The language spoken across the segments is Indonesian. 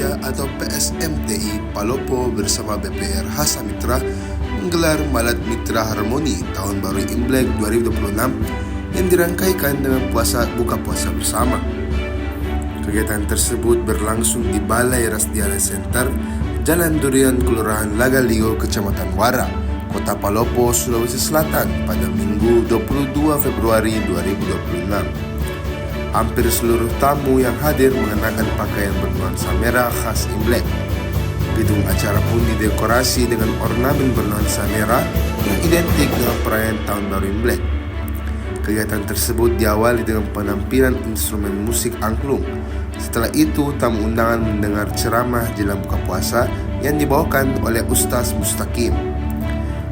Indonesia atau PSMTI Palopo bersama BPRH Samitra menggelar Malat Mitra Harmoni Tahun Baru Imlek 2026 yang dirangkaikan dengan buka puasa bersama. Kegiatan tersebut berlangsung di Balai Rasdiana Center, Jalan Durian, Kelurahan Lagalio, Kecamatan Wara, Kota Palopo, Sulawesi Selatan pada Minggu 22 Februari 2026. Hampir seluruh tamu yang hadir mengenakan pakaian bernuansa merah khas Imlek. Gedung acara pun didekorasi dengan ornamen bernuansa merah yang identik dengan perayaan Tahun Baru Imlek. Kegiatan tersebut diawali dengan penampilan instrumen musik angklung. Setelah itu, tamu undangan mendengar ceramah jelang buka puasa yang dibawakan oleh Ustaz Mustaqim.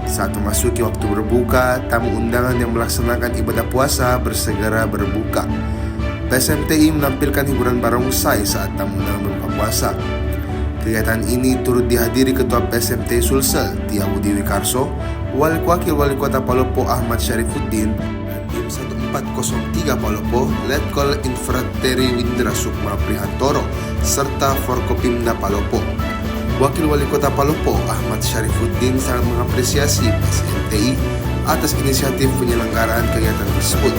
Saat memasuki waktu berbuka, tamu undangan yang melaksanakan ibadah puasa bersegera berbuka. PSMTI menampilkan hiburan barongsai saat tamu undangan berbuka puasa. Kegiatan ini turut dihadiri Ketua PSMTI Sulsel, Tia Budi Wikarso, Wakil Wali Kota Palopo Ahmad Syarifuddin, dan Dim 1403 Palopo, Letkol Infanteri Windra Sukma Prihantoro, serta Forkopimda Palopo. Wakil Wali Kota Palopo Ahmad Syarifuddin sangat mengapresiasi PSMTI atas inisiatif penyelenggaraan kegiatan tersebut.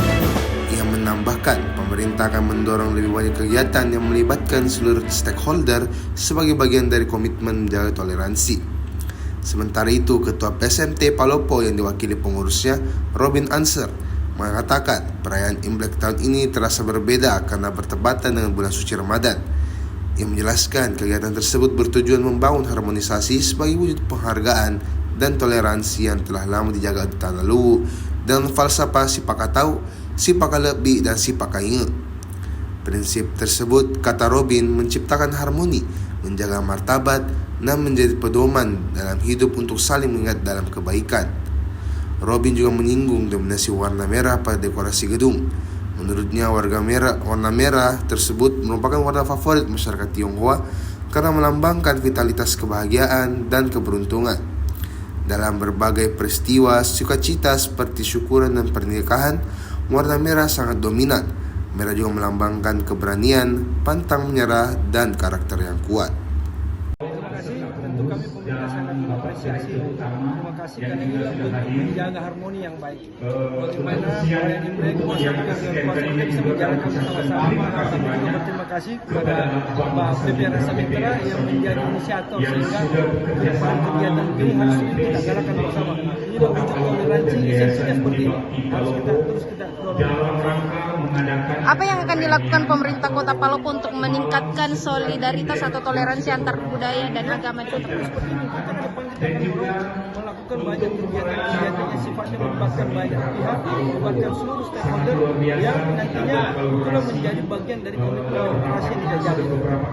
Ia menambahkan, pemerintah akan mendorong lebih banyak kegiatan yang melibatkan seluruh stakeholder sebagai bagian dari komitmen menjaga toleransi. Sementara itu, Ketua PSMT Palopo yang diwakili pengurusnya, Robin Answer, mengatakan perayaan Imlek tahun ini terasa berbeda karena bertepatan dengan bulan suci Ramadan. Ia menjelaskan kegiatan tersebut bertujuan membangun harmonisasi sebagai wujud penghargaan dan toleransi yang telah lama dijaga di tanah luwu dengan falsafah si pakatau, si pakalebi, dan si pakainge. Prinsip tersebut, kata Robin, menciptakan harmoni, menjaga martabat, dan menjadi pedoman dalam hidup untuk saling mengingat dalam kebaikan. Robin juga menyinggung dominasi warna merah pada dekorasi gedung. Menurutnya, warna merah tersebut merupakan warna favorit masyarakat Tionghoa karena melambangkan vitalitas, kebahagiaan, dan keberuntungan. Dalam berbagai peristiwa sukacita seperti syukuran dan pernikahan, warna merah sangat dominan. Merah juga melambangkan keberanian, pantang menyerah, dan karakter yang kuat. Terima kasih, tentu kami pemerintah sangat mengapresiasi. Terima kasih karena ini untuk menjaga harmoni yang baik. Bagaimana perayaan Imlek puasa kita bisa menjalankan bersama-sama. Kami juga berterima kasih kepada Pak BPRH Samitra yang menjadi inisiator sehingga kegiatan ini harus kita galakan bersama. Ini adalah wujud toleransi esensinya seperti ini. Harus kita dorong. Apa yang akan dilakukan pemerintah Kota Palopo untuk meningkatkan solidaritas atau toleransi antar budaya dan agama di Kota Palopo? Kita akan melakukan banyak kegiatan yang sifatnya melibatkan banyak pihak, melibatkan seluruh stakeholder yang nantinya itulah menjadi bagian dari komitmen operasi yang kita jalin.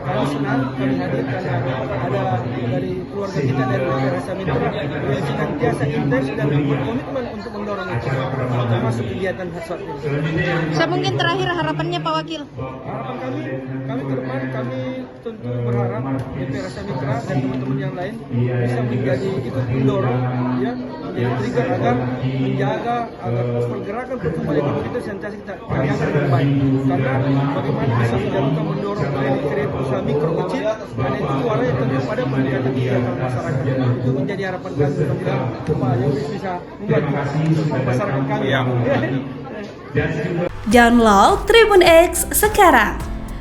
Kami senang, kami hadir karena ada dari keluarga kita dari BPRH Samitra yang senantiasa intens dan berkomitmen untuk mendorong itu, termasuk kegiatan hasrat ini. Saya mungkin terakhir harapannya Pak Wakil. Harapan kami ke depan kami tentu berharap BPRH Samitra dan teman-teman yang lain bisa menjadi ikut mendorong, ya, menjadi trigger agar menjaga agar pergerakan pertumbuhan ekonomi itu sentiasa kita jaga dengan baik. Karena bagaimana bisa menjaga mendorong kredit usaha mikro kecil, dan itu suaranya tentu pada peningkatan kesejahteraan masyarakat. Itu menjadi harapan kami, mudah-mudahan Pak Yoris bisa membantu masyarakat kami. Download Tribun X sekarang,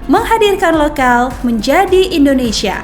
menghadirkan lokal menjadi Indonesia.